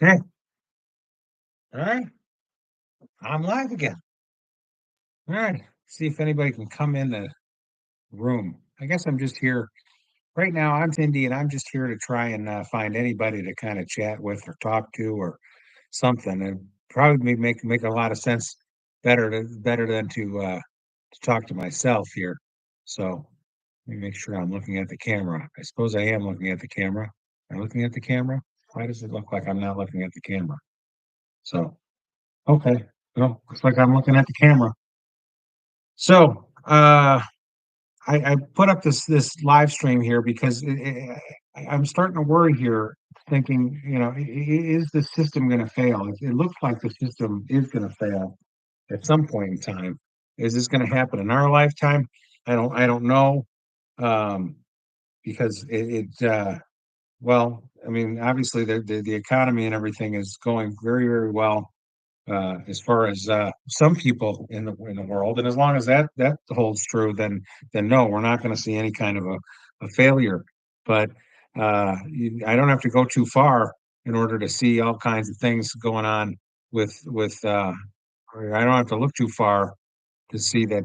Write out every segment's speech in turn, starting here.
Okay. All right. I'm live again. All right. See if anybody can come in the room. I guess I'm just here right now. I'm Cindy, and I'm just here to try and find anybody to kind of chat with or talk to or something. And probably make a lot of sense better than to talk to myself here. So let me make sure I'm looking at the camera. I suppose I am looking at the camera. Am I looking at the camera? Why does it look like I'm not looking at the camera? So okay. Well, looks like I'm looking at the camera. So, I put up this live stream here because I'm starting to worry here, thinking, is the system going to fail? It looks like the system is going to fail at some point in time. Is this going to happen in our lifetime? I don't know, um, because well, I mean, obviously the economy and everything is going very, very well as far as some people in the world, and as long as that holds true, then no, we're not going to see any kind of a failure. But I don't have to go too far in order to see all kinds of things going on with. Or I don't have to look too far to see that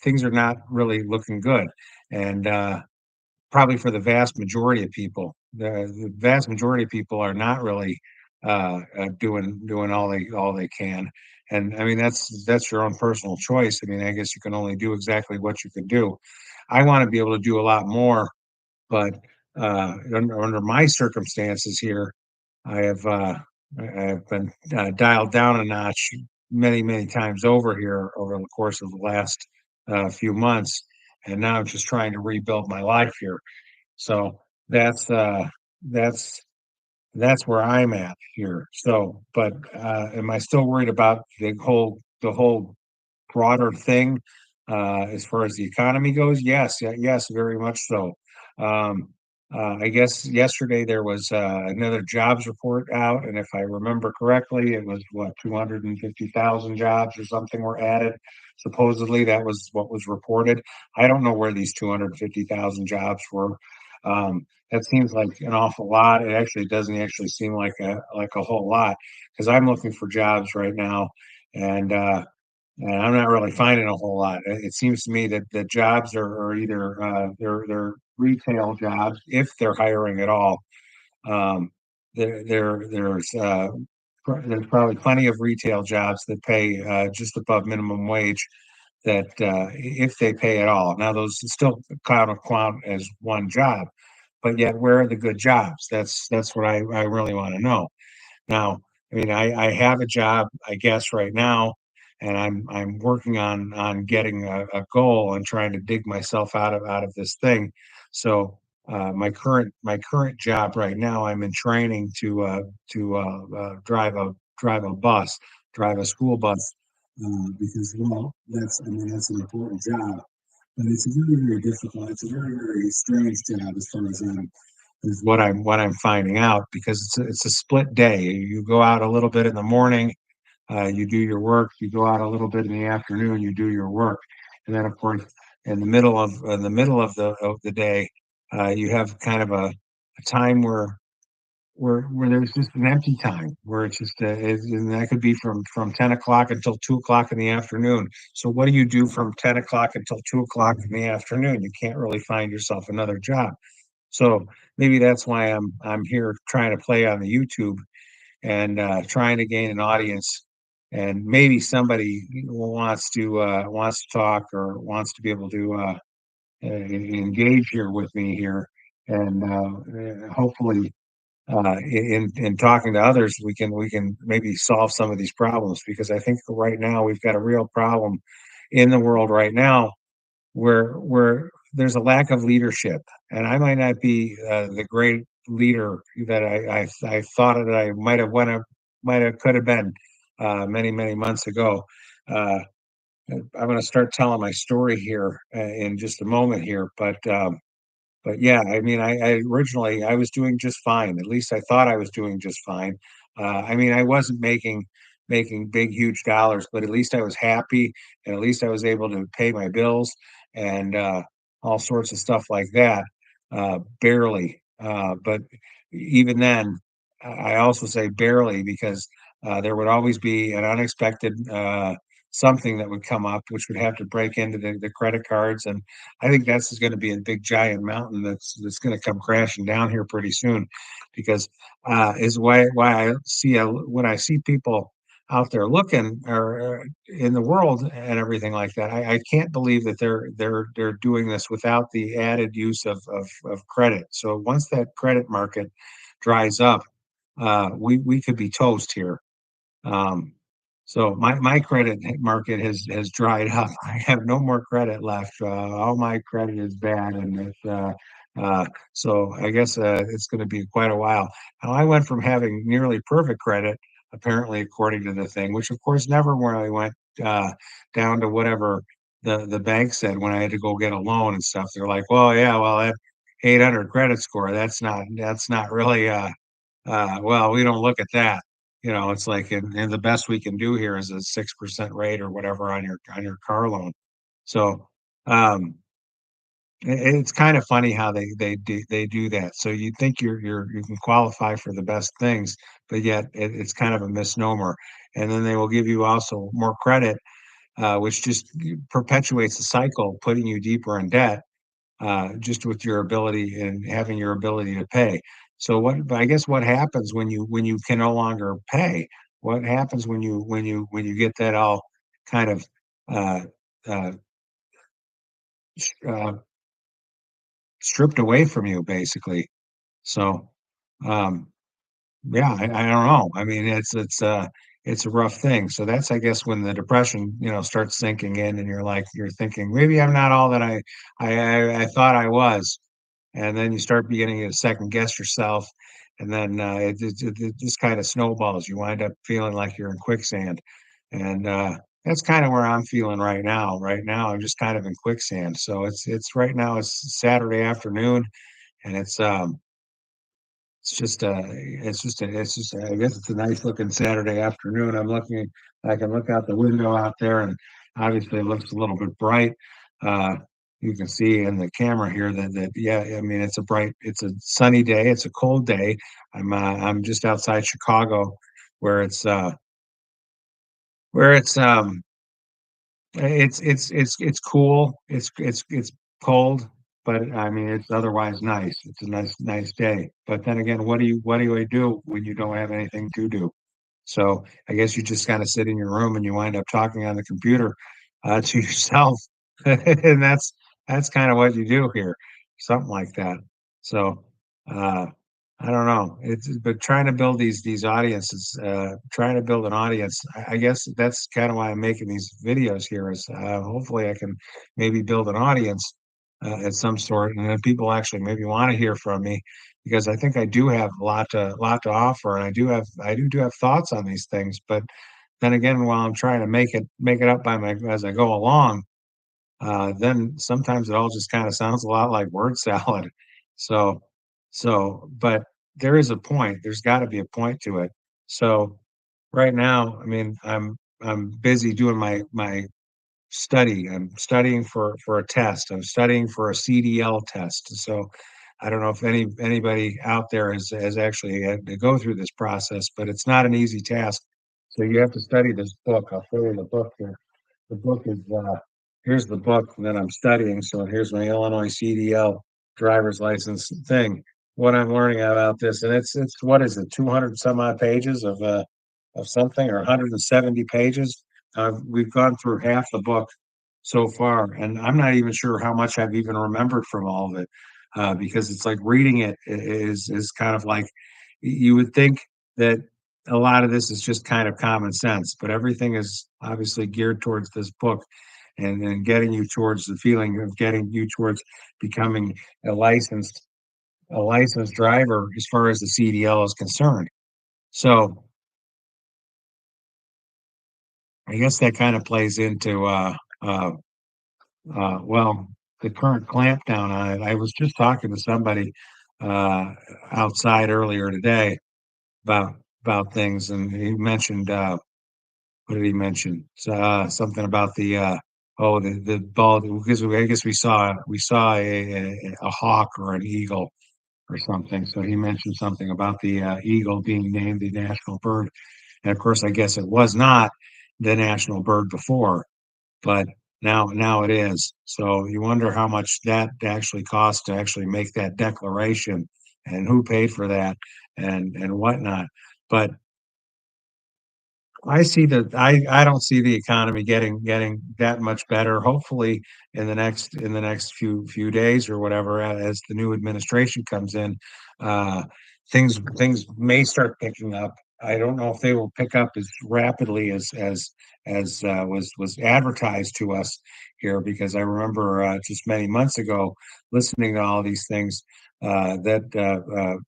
things are not really looking good, and probably for the vast majority of people. The vast majority of people are not really doing all they can, and I mean that's your own personal choice. I mean, I guess you can only do exactly what you can do. I want to be able to do a lot more, but under my circumstances here, I have I have been dialed down a notch many times over here over the course of the last few months, and now I'm just trying to rebuild my life here. So that's uh that's that's where I'm at here. So, but am I still worried about the whole broader thing as far as the economy goes? Yes, yes, very much so. Um, I guess yesterday there was another jobs report out, and if I remember correctly, it was what 250,000 jobs or something were added. Supposedly, that was what was reported. I don't know where these 250,000 jobs were. That seems like an awful lot. It actually doesn't actually seem like a whole lot because I'm looking for jobs right now, and and I'm not really finding a whole lot. It seems to me that the jobs are either they're retail jobs if they're hiring at all. Um, there's probably plenty of retail jobs that pay just above minimum wage that if they pay at all. Now those still count as one job, but yet where are the good jobs? That's what I really want to know. Now, I mean, I have a job, I guess, right now, and I'm working on getting a goal and trying to dig myself out of this thing. So my current job right now, I'm in training to drive a bus, drive a school bus, because well, that's I mean that's an important job, but it's very difficult. It's a very strange job as far as is what I'm finding out because it's a split day. You go out a little bit in the morning, you do your work. You go out a little bit in the afternoon, you do your work, and then of course in the middle of the day, you have kind of a time where there's just an empty time where it's just and that could be from 10 o'clock until 2 o'clock in the afternoon. So what do you do from 10 o'clock until 2 o'clock in the afternoon? You can't really find yourself another job. So maybe that's why I'm here trying to play on the YouTube and trying to gain an audience, and maybe somebody wants to talk or wants to be able to engage here with me here, and hopefully in talking to others we can maybe solve some of these problems because I think right now we've got a real problem in the world right now where there's a lack of leadership, and I might not be the great leader that I thought that I might have could have been many months ago. Uh, I'm going to start telling my story here in just a moment here, but yeah, I mean, I originally I was doing just fine. At least I thought I was doing just fine. I mean, I wasn't making big, huge dollars, but at least I was happy, and at least I was able to pay my bills and all sorts of stuff like that. Barely, but even then. I also say barely because there would always be an unexpected something that would come up, which would have to break into the credit cards, and I think that's going to be a big giant mountain that's going to come crashing down here pretty soon, because is why I see when I see people out there looking or in the world and everything like that, I can't believe that they're doing this without the added use of credit. So once that credit market dries up, we could be toast here. Um, so my credit market has dried up. I have no more credit left. All my credit is bad, and uh, so I guess it's going to be quite a while. Now I went from having nearly perfect credit, apparently according to the thing, which of course never really went uh, down to whatever the bank said when I had to go get a loan and stuff. They're like, well, yeah, well, that 800 credit score, that's not really well, we don't look at that. It's like, and the best we can do here is a 6% rate or whatever on your car loan. So, um, it's kind of funny how they do that. So you think you can qualify for the best things, but yet it's kind of a misnomer. And then they will give you also more credit, which just perpetuates the cycle, putting you deeper in debt just with your ability and having your ability to pay. So but I guess what happens when you can no longer pay? What happens when you get that all kind of uh, uh, uh, stripped away from you, basically? So um, yeah, I don't know. I mean, it's a rough thing. So that's, I guess, when the depression, starts sinking in, and you're thinking maybe I'm not all that I thought I was. And then you start beginning to second guess yourself, and then it just kind of snowballs. You wind up feeling like you're in quicksand, and that's kind of where I'm feeling right now. Right now, I'm just kind of in quicksand. So it's right now. It's Saturday afternoon, and I guess it's a nice looking Saturday afternoon. I can look out the window out there, and obviously it looks a little bit bright. Uh, you can see in the camera here that yeah, I mean it's a sunny day. It's a cold day. I'm just outside Chicago, where it's it's cool. It's cold, but I mean it's otherwise nice. It's a nice day. But then again, what do I do when you don't have anything to do? So I guess you just kind of sit in your room and you wind up talking on the computer to yourself, and that's kind of what you do here, something like that. So uh, I don't know. It's but trying to build these audiences, trying to build an audience. I guess that's kind of why I'm making these videos here. Is hopefully I can maybe build an audience at some sort, and then people actually maybe want to hear from me, because I think I do have a lot to offer, and I do have thoughts on these things. But then again, while I'm trying to make it up by my as I go along, then sometimes it all just kind of sounds a lot like word salad. So, but there is a point. There's got to be a point to it. So, right now, I mean, I'm busy doing my study. I'm studying for a test. I'm studying for a CDL test. So, I don't know if anybody out there has actually had to go through this process, but it's not an easy task. So you have to study this book. I'll show you the book here. The book is here's the book that I'm studying. So here's my Illinois CDL driver's license thing. What I'm learning about this, and it's what is it, 200 some odd pages of something, or 170 pages. We've gone through half the book so far, and I'm not even sure how much I've even remembered from all of it, because it's like reading it is kind of like you would think that a lot of this is just kind of common sense, but everything is obviously geared towards this book, and getting you towards the feeling of getting you towards becoming a licensed a licensed driver as far as the CDL is concerned. So I guess that kind of plays into well, the current clampdown on it. I was just talking to somebody uh, outside earlier today about things, and he mentioned what did he mention? Something about the ball, because I guess we saw a hawk or an eagle or something. So he mentioned something about the eagle being named the national bird. And of course, I guess it was not the national bird before, but now it is. So you wonder how much that actually cost to actually make that declaration, and who paid for that, and whatnot. But I don't see the economy getting that much better. Hopefully, in the next few days or whatever, as the new administration comes in, uh, things may start picking up. I don't know if they will pick up as rapidly as was advertised to us here, because I remember just many months ago listening to all these things that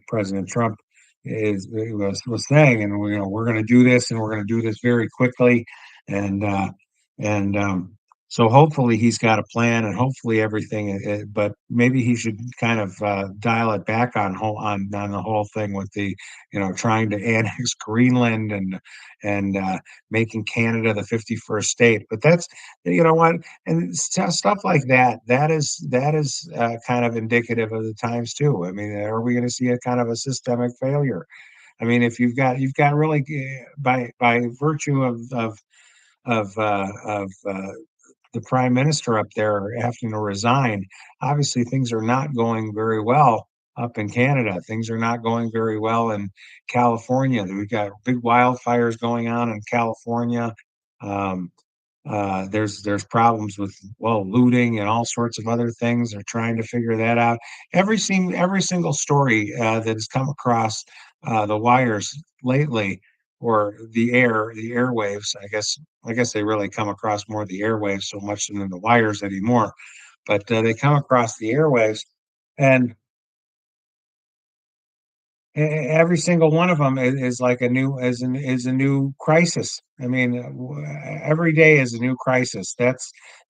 President Trump was saying, and we, we're going to do this, and we're going to do this very quickly, and and so hopefully he's got a plan, and hopefully everything. But maybe he should kind of dial it back on the whole thing with the trying to annex Greenland and making Canada the 51st state. But that's what, and stuff like that. That is kind of indicative of the times too. I mean, are we going to see a kind of a systemic failure? I mean, if you've got really by virtue of the prime minister up there having to resign, obviously things are not going very well up in Canada. Things are not going very well in California. We've got big wildfires going on in California. Um, there's problems with, well, looting and all sorts of other things. They're trying to figure that out. Every single story that has come across the wires lately, or the airwaves. I guess they really come across more the airwaves so much than the wires anymore. But they come across the airwaves, and every single one of them is like is a new crisis. I mean, every day is a new crisis. That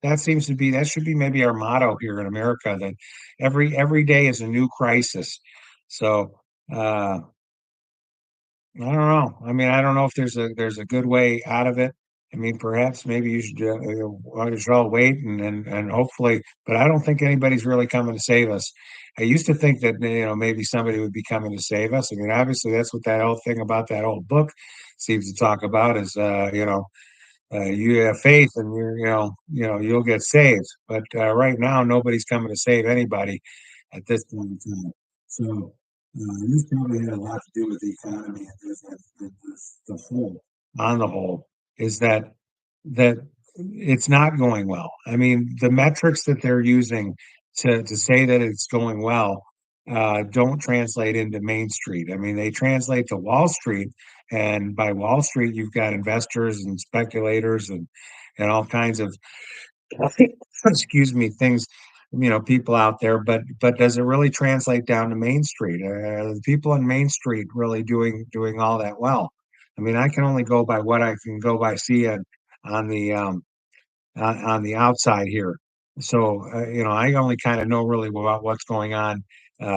should be maybe our motto here in America, that every day is a new crisis. So I don't know. I mean, I don't know if there's a good way out of it. I mean, perhaps maybe you should we should all wait and hopefully, but I don't think anybody's really coming to save us. I used to think that maybe somebody would be coming to save us. I mean, obviously that's what that whole thing about that whole book seems to talk about, is you have faith, and you'll get saved. But right now nobody's coming to save anybody at this point in time. So this probably had a lot to do with the economy, and the whole, on the whole, is that it's not going well. I mean, the metrics that they're using to say that it's going well don't translate into Main Street. I mean, they translate to Wall Street, and by Wall Street, you've got investors and speculators and all kinds of excuse me, things, people out there. But does it really translate down to Main Street? The people on Main Street really doing all that well? I mean, I can only go by what I can go by seeing on the on the outside here. So I only kind of know really about what's going on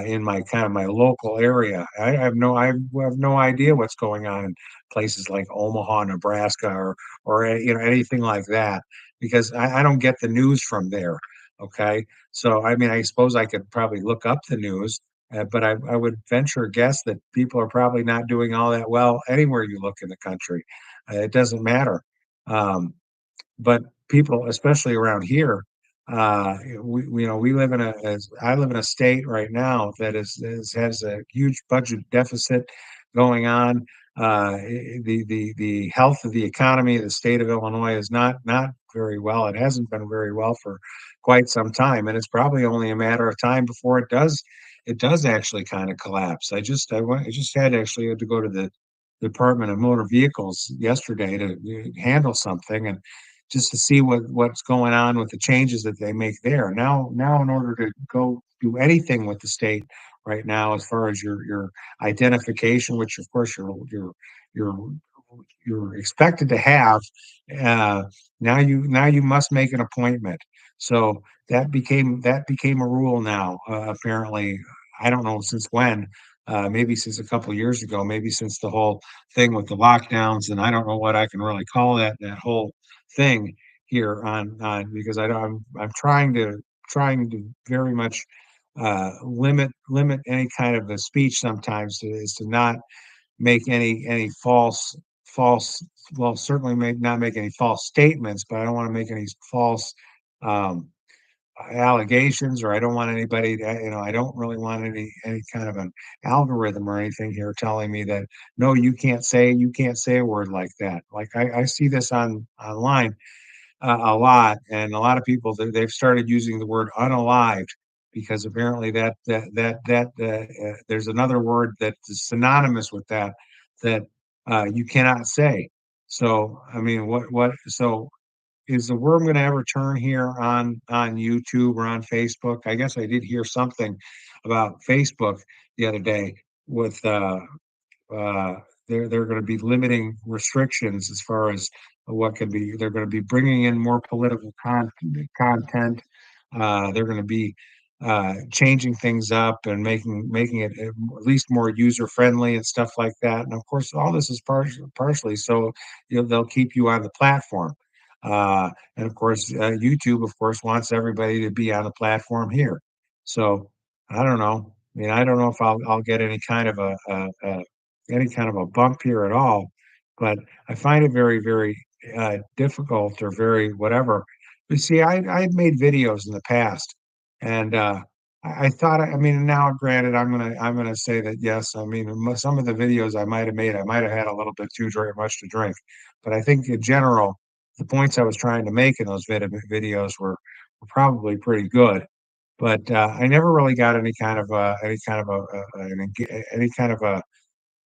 in my kind of my local area. I have no idea what's going on in places like Omaha, Nebraska, or anything like that, because I don't get the news from there. Okay, so I mean, I suppose I could probably look up the news. But I would venture a guess that people are probably not doing all that well anywhere you look in the country. It doesn't matter. Um, but people, especially around here, we live in I live in a state right now that has a huge budget deficit going on. The health of the economy of the state of Illinois is not very well. It hasn't been very well for quite some time, and it's probably only a matter of time before it does actually kind of collapse. I just had to go to the Department of Motor Vehicles yesterday to handle something, and just to see what's going on with the changes that they make there. Now, in order to go do anything with the state right now, as far as your identification, which of course you're you're expected to have, uh, now you must make an appointment. So that became a rule now. Apparently, I don't know since when. Maybe since a couple years ago. Maybe since the whole thing with the lockdowns, and I don't know what I can really call that whole thing here on because I'm trying to very much limit any kind of a speech sometimes is to not make any false well, certainly make not make any false statements, but I don't wanna make any false, um, allegations, or I don't want anybody to, I don't really want any kind of an algorithm or anything here telling me that, "No, you can't say a word like that." Like, I see this online a lot, and a lot of people they've started using the word unalived because apparently there's another word that is synonymous with that that you cannot say. So I mean, what? So is the worm going to ever turn here on YouTube or on Facebook? I guess I did hear something about Facebook the other day with uh, they're going to be limiting restrictions as far as what can be. They're going to be bringing in more political content. They're going to be changing things up and making it at least more user friendly and stuff like that. And of course, all this is partially so they'll keep you on the platform. And of course, YouTube, of course, wants everybody to be on the platform here. So I don't know. I mean, I don't know if I'll get any kind of a bump here at all. But I find it very, very difficult or very whatever. But see, I had made videos in the past, and I thought, I mean, now granted, I'm gonna say that yes, I mean, some of the videos I might have made, I might have had a little bit too much to drink, but I think in general, the points I was trying to make in those videos were probably pretty good. But I never really got any kind of a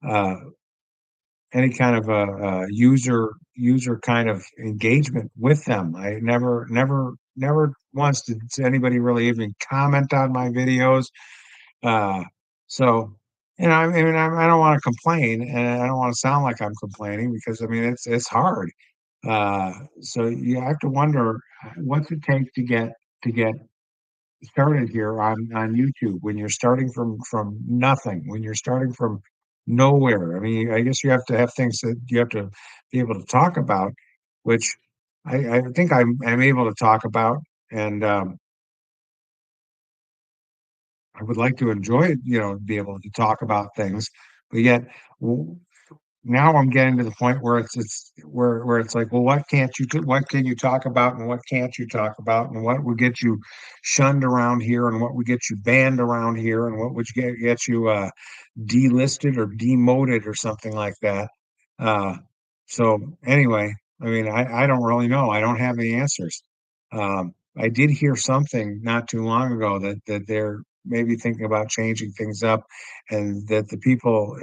uh, user kind of engagement with them. I never once did anybody really even comment on my videos. Uh, so, I mean, I don't want to complain, and I don't want to sound like I'm complaining because I mean it's hard. So you have to wonder what's it take to get started here on YouTube when you're starting from nothing, when you're starting from nowhere. I mean, I guess you have to have things that you have to be able to talk about, which I think I'm able to talk about, and I would like to enjoy, be able to talk about things, but yet w- now I'm getting to the point where where it's like, well, what can you talk about and what can't you talk about, and what would get you shunned around here, and what would get you banned around here, and what would get you delisted or demoted or something like that. Uh, so anyway, I mean, I don't really know. I don't have any answers. I did hear something not too long ago that they're maybe thinking about changing things up, and that the people,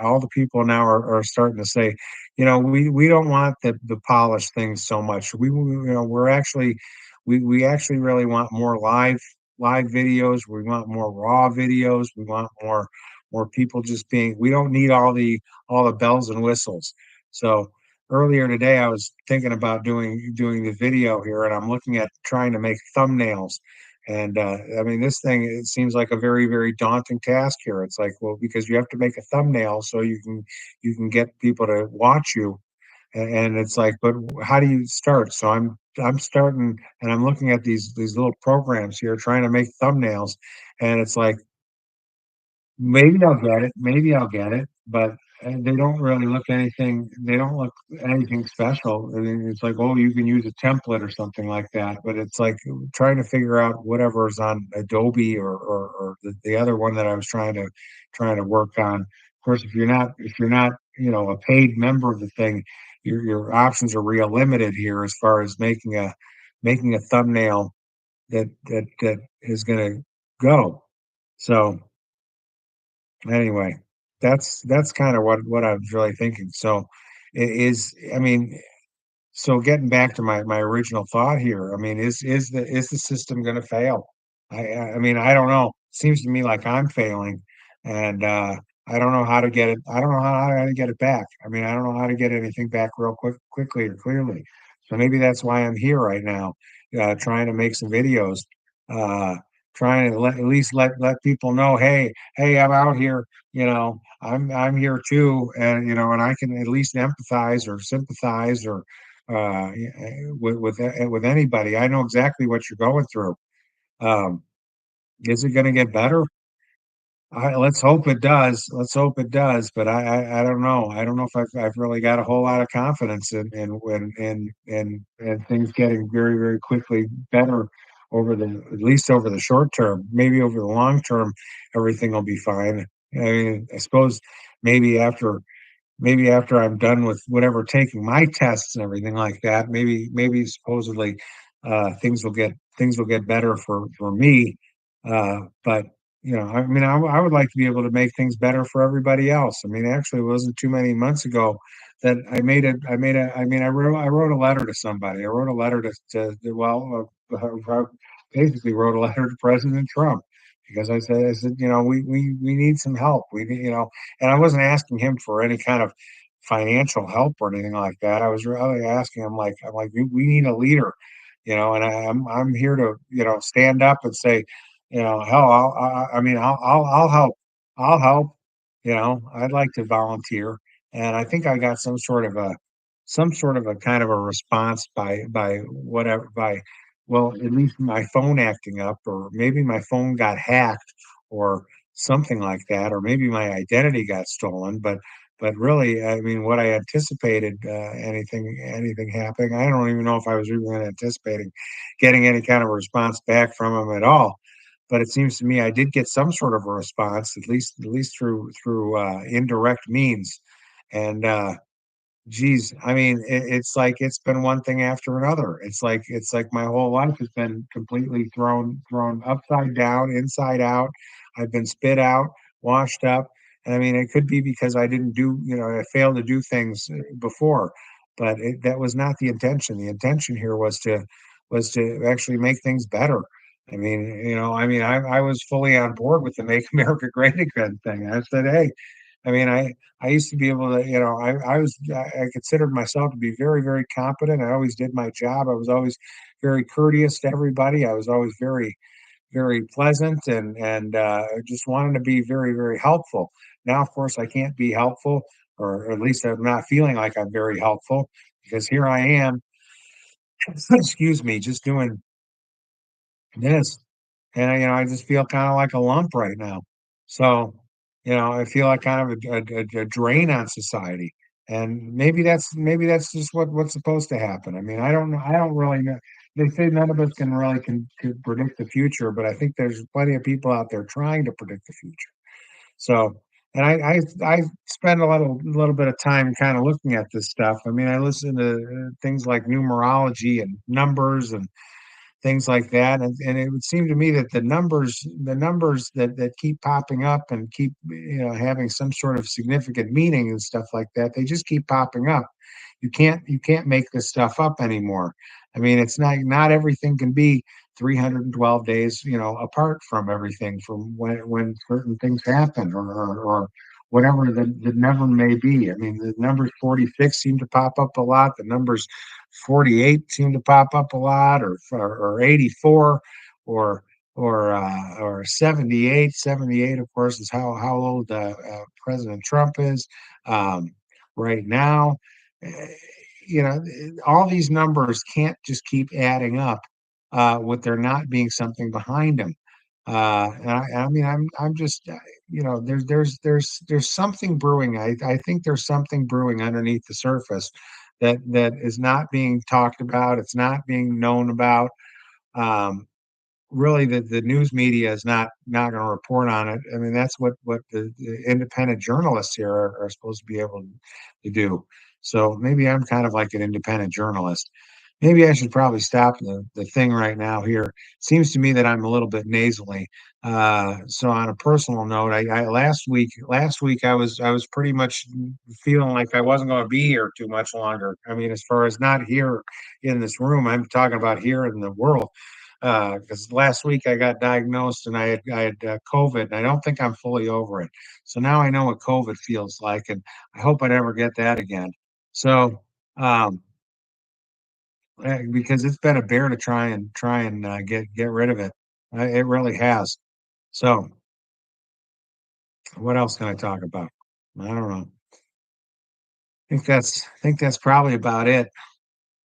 all the people now are starting to say, we don't want the polished things so much. We actually really want more live videos. We want more raw videos. We want more people just being. We don't need all the bells and whistles. So earlier today, I was thinking about doing the video here, and I'm looking at trying to make thumbnails. And I mean, this thing, it seems like a very, very daunting task here. It's like, well, because you have to make a thumbnail so you can get people to watch you, and it's like, but how do you start? So I'm starting, and I'm looking at these little programs here trying to make thumbnails, and it's like, maybe I'll get it, but they don't really look anything. They don't look anything special. I mean, it's like, oh, you can use a template or something like that. But it's like trying to figure out whatever is on Adobe or the other one that I was trying to work on. Of course, if you're not a paid member of the thing, your options are real limited here as far as making a thumbnail that is going to go. So anyway, that's kind of what I was really thinking. So I mean, so getting back to my original thought here, I mean, is the system going to fail? I mean, I don't know. Seems to me like I'm failing, and I don't know how to get it. I don't know how to get it back. I mean, I don't know how to get anything back real quickly or clearly. So maybe that's why I'm here right now, trying to make some videos, uh, trying to at least let people know, hey, I'm out here. I'm here too, and I can at least empathize or sympathize or with anybody. I know exactly what you're going through. Um, Is it gonna get better? Let's hope it does. Let's hope it does, but I don't know. I don't know if I've really got a whole lot of confidence in things getting very, very quickly better over the at least over the short term. Maybe over the long term, everything will be fine. I mean, I suppose maybe after I'm done with whatever taking my tests and everything like that, maybe supposedly things will get better for me. But I mean, I would like to be able to make things better for everybody else. I mean, actually, it wasn't too many months ago that I mean, I wrote a letter to somebody. I wrote a letter basically wrote a letter to President Trump because I said, we need some help. We need, and I wasn't asking him for any kind of financial help or anything like that. I was really asking him we need a leader, and I'm here to, stand up and say, hell, I mean, I'll help. I'll help. I'd like to volunteer, and I think I got some sort of a kind of a response by whatever by well, at least my phone acting up, or maybe my phone got hacked, or something like that, or maybe my identity got stolen. But really, I mean, what I anticipated, anything happening, I don't even know if I was even anticipating getting any kind of response back from him at all. But it seems to me I did get some sort of a response, at least through indirect means, and geez, I mean, it's like it's been one thing after another. It's like my whole life has been completely thrown upside down, inside out. I've been spit out, washed up. And I mean, it could be because I didn't do, I failed to do things before, but that was not the intention. The intention here was to actually make things better. I was fully on board with the Make America Great Again thing. I said, hey, I mean, I used to be able to, I considered myself to be very, very competent. I always did my job. I was always very courteous to everybody. I was always very, very pleasant and just wanted to be very, very helpful. Now, of course, I can't be helpful, or at least I'm not feeling like I'm very helpful because here I am, excuse me, just doing this. And I just feel kind of like a lump right now. So, I feel like kind of a drain on society. And maybe that's just what's supposed to happen. I mean, I don't know. I don't really know. They say none of us can predict the future, but I think there's plenty of people out there trying to predict the future. So, and I spend a little bit of time kind of looking at this stuff. I mean, I listen to things like numerology and numbers and things like that. And it would seem to me that the numbers that keep popping up and keep, having some sort of significant meaning and stuff like that, they just keep popping up. You can't make this stuff up anymore. I mean, it's not everything can be 312 days, apart from everything from when certain things happen, or whatever the number may be. I mean, the numbers 46 seem to pop up a lot. The numbers 48 seem to pop up a lot, or 84, or or 78. 78, of course, is how old President Trump is right now. Uh, all these numbers can't just keep adding up with there not being something behind them. I mean, I'm just, there's something brewing. I think there's something brewing underneath the surface that is not being talked about. It's not being known about. Um, Really, the news media is not going to report on it. I mean, that's what the independent journalists here are supposed to be able to do. So maybe I'm kind of like an independent journalist. Maybe I should probably stop the thing right now here. Seems to me that I'm a little bit nasally. So on a personal note, I last week I was pretty much feeling like I wasn't going to be here too much longer. I mean, as far as not here in this room, I'm talking about here in the world. Because last week I got diagnosed and I had COVID, and I don't think I'm fully over it. So now I know what COVID feels like, and I hope I never get that again. So, um, because it's been a bear to try and get rid of it. It really has. So, what else can I talk about? I don't know. I think that's probably about it.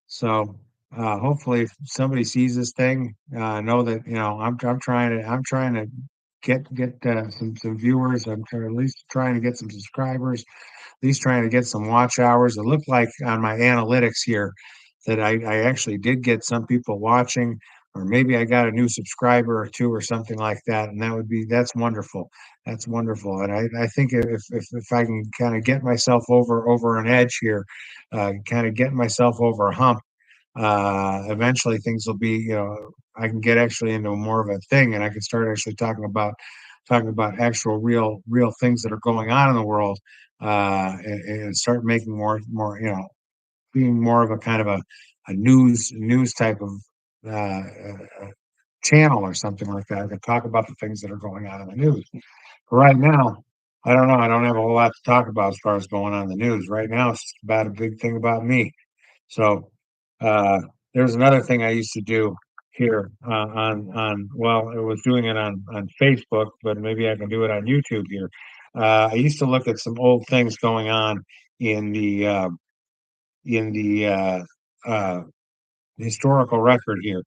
So. hopefully if somebody sees this thing, know that, I'm trying to get some viewers. I'm trying, at least trying to get some subscribers, at least trying to get some watch hours. It looked like on my analytics here that I actually did get some people watching, or maybe I got a new subscriber or two or something like that. And that's wonderful. That's wonderful. And I think if I can kind of get myself over an edge here, kind of get myself over a hump, eventually things will be, I can get actually into more of a thing, and I can start actually talking about actual real things that are going on in the world, and start making more, being more of a kind of a news type of channel or something like that. I can talk about the things that are going on in the news. But right now, I don't know. I don't have a whole lot to talk about as far as going on in the news. Right now, it's just about a big thing about me. So, uh, there's another thing I used to do here, well, I was doing it on Facebook, but maybe I can do it on YouTube here. I used to look at some old things going on in the uh, historical record here,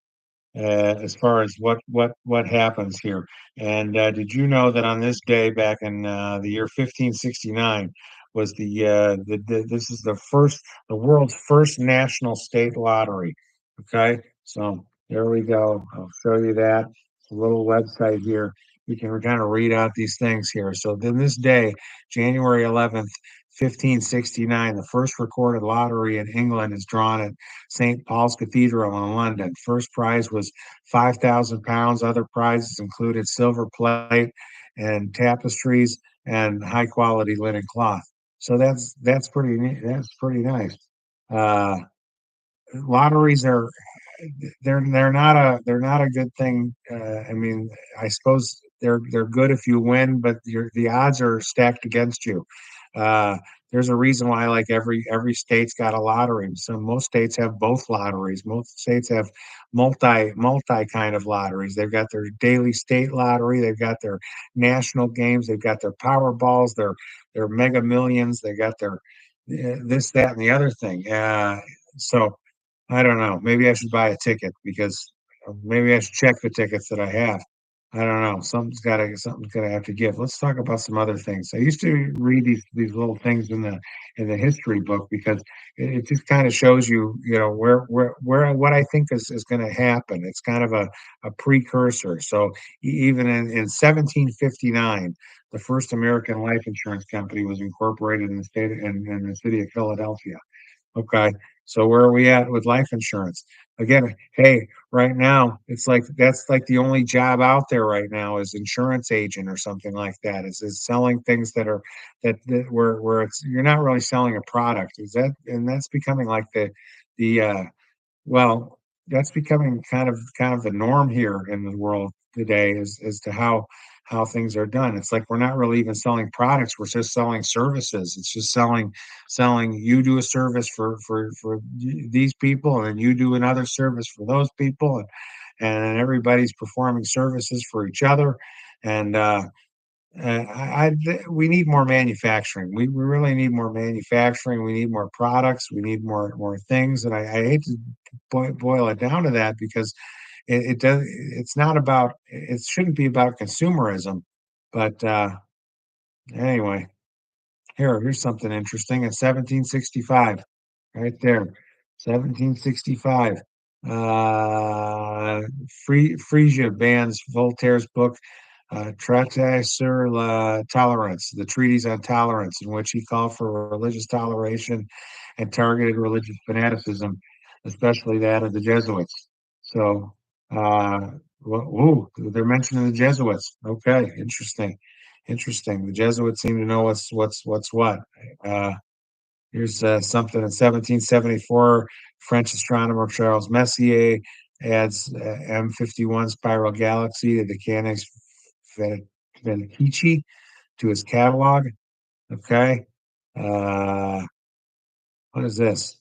as far as what happens here. And did you know that on this day back in the year 1569 was this is the world's first national state lottery. Okay, so there we go. I'll show you that. It's a little website here. You can kind of read out these things here. So then this day, January 11th, 1569, the first recorded lottery in England is drawn at St. Paul's Cathedral in London. First prize was £5,000. Other prizes included silver plate and tapestries and high quality linen cloth. So that's pretty neat. That's pretty nice. Uh, Lotteries are, they're not a good thing. I mean, I suppose they're good if you win, but the odds are stacked against you. Uh, there's a reason why like every state's got a lottery. So most states have both lotteries. Most states have multi kind of lotteries. They've got their daily state lottery. They've got their national games. They've got their Powerballs. Their Mega Millions. They got their this, that, and the other thing. So I don't know. Maybe I should buy a ticket because maybe I should check the tickets that I have. I don't know. Something's gotta have to give. Let's talk about some other things. I used to read these little things in the history book because it just kind of shows you, where what I think is going to happen. It's kind of a precursor. So even in 1759, the first American life insurance company was incorporated in in the city of Philadelphia. Okay. So where are we at with life insurance? Again, hey, right now it's like that's like the only job out there right now is insurance agent or something like that. Is selling things that where it's you're not really selling a product. Is that and that's becoming like the well, that's becoming kind of the norm here in the world today as to how things are done. It's like we're not really even selling products, we're just selling services. It's just selling you do a service for these people, and then you do another service for those people, and everybody's performing services for each other. And we need more manufacturing. We really need more manufacturing. We need more products. We need more things. And I hate to boil it down to that because it does. It's not about. It shouldn't be about consumerism. But anyway, here's something interesting. In 1765, right there, 1765. Uh, Frisia bans Voltaire's book Traité sur la Tolérance, the treatise on tolerance, in which he called for religious toleration and targeted religious fanaticism, especially that of the Jesuits. So, they're mentioning the Jesuits. Okay, interesting, interesting. The Jesuits seem to know what's what. Uh, Here's something in 1774. French astronomer Charles Messier adds M51 spiral galaxy to the Canex Venetici to his catalog. Okay. Uh, what is this?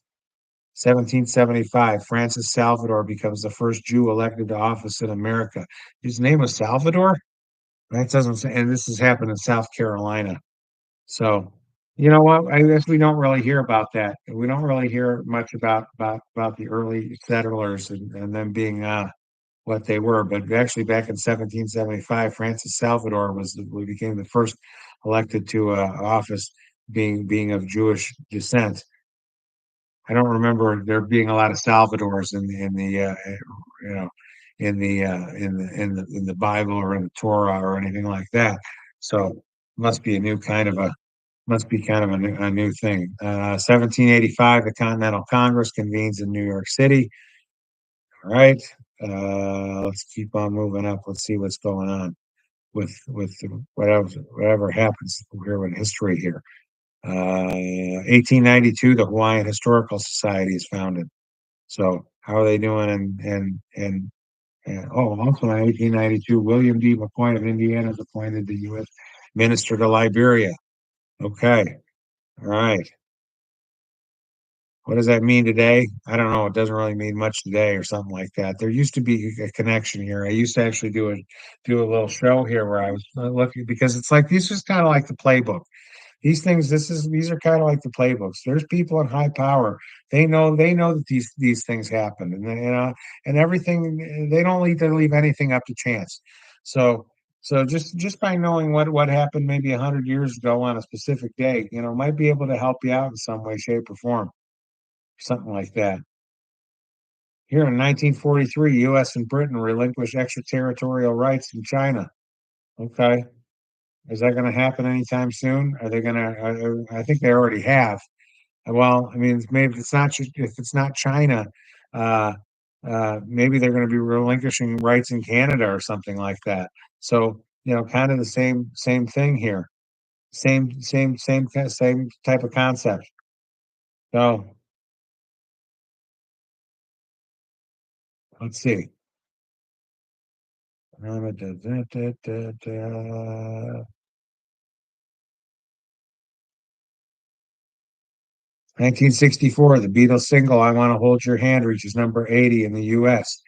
1775. Francis Salvador becomes the first Jew elected to office in America. His name was Salvador? That doesn't say, and this has happened in South Carolina. So, You know what? I guess we don't really hear about that. We don't really hear much about the early settlers and them being what they were. But actually, back in 1775, Francis Salvador we became the first elected to office, being of Jewish descent. I don't remember there being a lot of Salvadors you know in the Bible or in the Torah or anything like that. So must be a new kind of a must be kind of a new thing. 1785, the Continental Congress convenes in New York City. All right. Let's keep on moving up. Let's see what's going on with whatever happens here with history here. 1892, the Hawaiian Historical Society is founded. So how are they doing? And also in 1892, William D. McCoy of Indiana is appointed the U.S. Minister to Liberia. Okay. All right. What does that mean today? I don't know. It doesn't really mean much today or something like that. There used to be a connection here. I used to actually do a little show here where I was looking because it's like this is kind of like the playbook. These are kind of like the playbooks. There's people in high power. They know that these things happen, and everything. They don't leave anything up to chance. So just by knowing what happened maybe 100 years ago on a specific day, might be able to help you out in some way, shape, or form, something like that. Here in 1943, U.S. and Britain relinquished extraterritorial rights in China. Okay. Is that going to happen anytime soon? Are they going to? I think they already have. Well, I mean, maybe if it's not China, uh, maybe they're going to be relinquishing rights in Canada or something like that. So kind of the same thing here. Same type of concept. So let's see. 1964, the Beatles single "I Want to Hold Your Hand" reaches number 80 in the U.S.,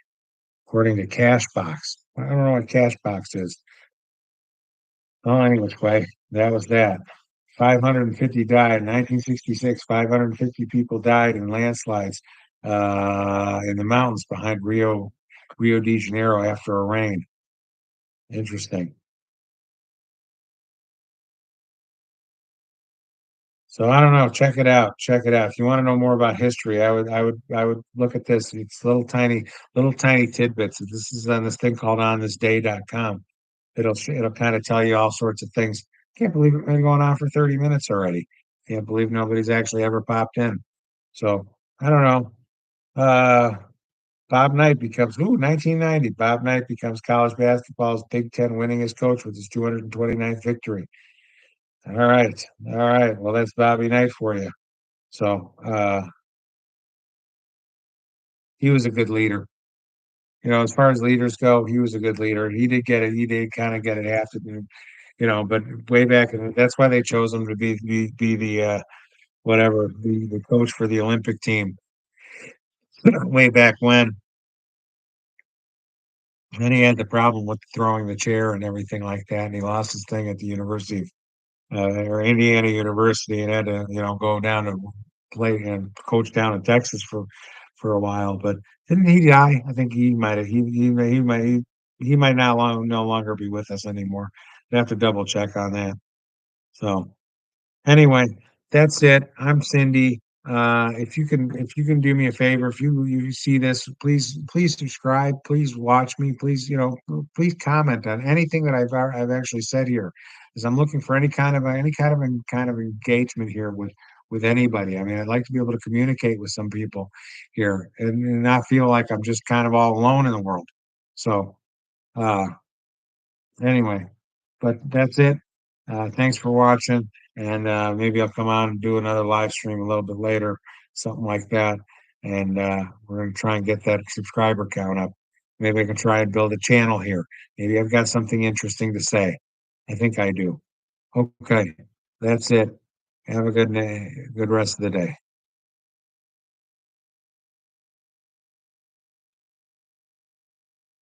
according to Cashbox. I don't know what Cashbox is. Oh, anyway, that was that. 550 died. 1966, 550 people died in landslides in the mountains behind Rio de Janeiro after a rain. Interesting. So I don't know. Check it out. Check it out. If you want to know more about history, I would look at this. It's little tiny tidbits. This is on this thing called onthisday.com. It'll kind of tell you all sorts of things. Can't believe it's been going on for 30 minutes already. Can't believe nobody's actually ever popped in. So I don't know. Uh, Bob Knight becomes 1990. Bob Knight becomes college basketball's Big Ten winningest coach with his 229th victory. All right. All right. Well, that's Bobby Knight for you. So he was a good leader. As far as leaders go, he was a good leader. He did get it. He did kind of get it after, but way back, and that's why they chose him to be the whatever the coach for the Olympic team way back when. And then he had the problem with throwing the chair and everything like that, and he lost his thing at the University of or Indiana University, and had to go down to play and coach down in Texas for a while. But didn't he die? I think he might have. He might not no longer be with us anymore. I have to double check on that. So anyway, that's it. I'm Cindy. If you can do me a favor, if you see this, please subscribe, please watch me, please comment on anything that I've actually said here, because I'm looking for any kind of engagement here with anybody. I mean, I'd like to be able to communicate with some people here and not feel like I'm just kind of all alone in the world. So uh anyway, but that's it. Thanks for watching, and maybe I'll come on and do another live stream a little bit later, something like that. And we're going to try and get that subscriber count up. Maybe I can try and build a channel here. Maybe I've got something interesting to say. I think I do. Okay, that's it. Have a good rest of the day.